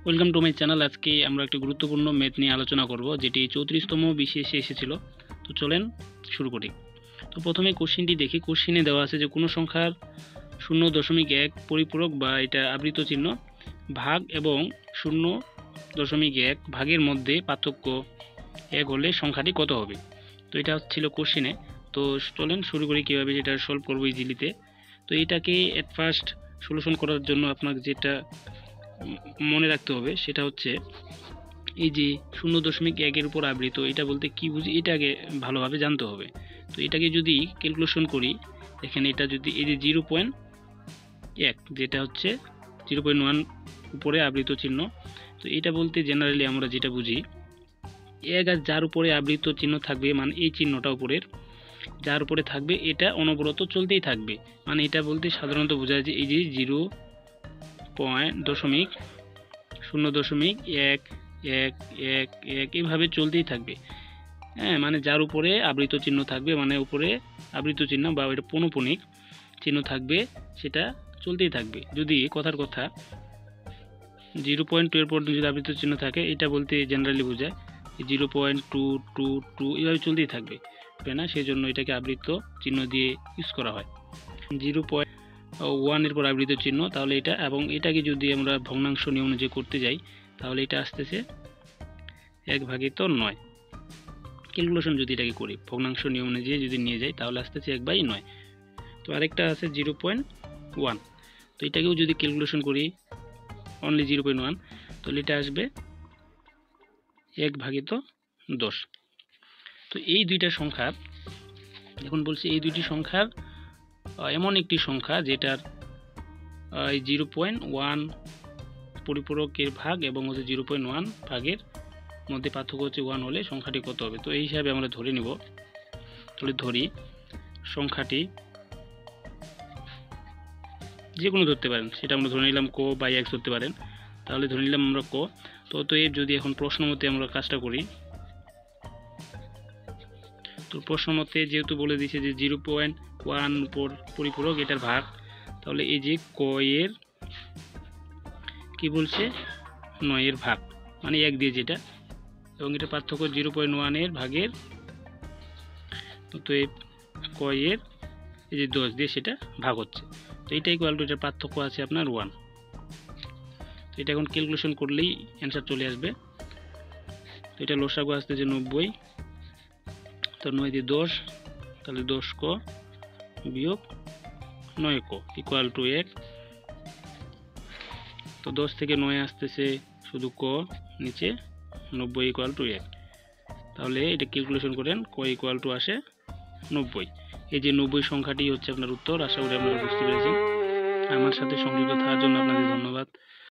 Welcome to my channel. আজকে আমরা একটি গুরুত্বপূর্ণ ম্যাথ নিয়ে আলোচনা করব, যেটি 34তম বিসিএসে এসেছিল। তো চলেন শুরু করি। তো প্রথমে কোশ্চেনটি দেখি। কোশ্চেনে দেওয়া আছে যে কোনো সংখ্যার 0.1 পরিপূরক বা এটা আবৃত চিহ্ন ভাগ এবং 0.1 ভাগের মধ্যে পার্থক্য 1 হলে সংখ্যাটি কত হবে। তো এটা ছিল কোশ্চেনে। তো চলেন শুরু করি কীভাবে এটা সলভ করবো ইজিলিতে। তো এটাকে এট ফার্স্ট সলিউশন করার জন্য আপনাকে যেটা মনে রাখতে হবে সেটা হচ্ছে এই যে 0.1 উপর আবৃত, এটা বলতে কি বুঝি এটা আগে ভালোভাবে জানতে হবে। তো এটাকে যদি ক্যালকুলেশন করি, এখানে এটা যদি এই যে 0.1 যেটা হচ্ছে 0.1 উপরে আবৃত চিহ্ন, তো এটা বলতে জেনারেলি আমরা যেটা বুঝি 1 আর যার উপরে আবৃত চিহ্ন থাকবে, মানে এই চিহ্নটা উপরের যার উপরে থাকবে এটা অনবরত চলতেই থাকবে। মানে এটা বলতে সাধারণত বোঝায় যে এই যে 0.0.1 এইভাবে চলতেই থাকবে। হ্যাঁ, মানে যার উপরে আবৃত চিহ্ন থাকবে, মানে উপরে আবৃত চিহ্ন বা এটা পৌনঃপুনিক চিহ্ন থাকবে, সেটা চলতেই থাকবে। যদি কথার কথা 0.2 এর পর্যন্ত যদি আবৃত চিহ্ন থাকে, এটা বলতে জেনারেলি বোঝায় 0.222 এইভাবে চলতেই থাকবে না, সেই জন্য এটাকে আবৃত চিহ্ন দিয়ে ইউজ করা হয়। 0.1 এর পর আবৃত চিহ্ন, তাহলে এটা, এবং এটাকে যদি আমরা ভগ্নাংশ নিয়ম অনুযায়ী করতে যাই তাহলে এটা আসতেছে 1/9। ক্যালকুলেশন যদি এটাকে করি ভগ্নাংশ নিয়ম অনুযায়ী যদি নিয়ে যাই তাহলে আসতেছে 1/9। তো আরেকটা আছে 0.1, তো এটাকেও যদি ক্যালকুলেশন করি অনলি 0.1, তাহলে এটা আসবে 1/10। তো এই দুইটা সংখ্যার, এখন বলছি এই দুইটি সংখ্যার এমন একটি সংখ্যা যেটার 0.1 পরিপূরকের ভাগ এবং হচ্ছে 0.1 ভাগের মধ্যে পার্থক্য হচ্ছে 1 হলে সংখ্যাটি কত হবে। তো এই হিসাবে আমরা ধরে নিব। তাহলে ধরি সংখ্যাটি যে কোনো ধরতে পারেন, সেটা আমরা ধরে নিলাম ক বাই এক্স ধরতে পারেন। তাহলে ধরে নিলাম আমরা ক। তো এর যদি এখন প্রশ্ন মতে আমরা কাজটা করি, তো প্রশ্ন মতে যেহেতু বলে দিয়েছে যে 0.1 উপর পরিপূরক এটার ভাগ, তাহলে এই যে ক এর কি বলছে 9 এর ভাগ, মানে 1 দিয়ে যেটা, এবং এটা পার্থক্য 0.1 এর ভাগের, তো এই ক এর এই যে 10 দিয়ে সেটা ভাগ হচ্ছে। তো এটা ইকুয়াল টু এটার পার্থক্য আছে আপনার 1। তো এটা এখন ক্যালকুলেশন করলেই অ্যান্সার চলে আসবে। তো এটা লসাগু আসতেছে 90, তো 9 দিয়ে 10, তাহলে 10 ক বিয়োগ 9 ক ইকুয়াল টু 1। তো 10 থেকে 9 আসতেছে শুধু ক নিচে, 90 ইকুয়াল টু 1। তাহলে এটা ক্যালকুলেশন করেন, ক ইকুয়াল টু আসে 90। এই যে 90 সংখ্যাটি হচ্ছে আপনার উত্তর। আশা করি আপনারা বুঝতে পেরেছেন। আমার সাথে সংযুক্ত থাকার জন্য আপনাদের ধন্যবাদ।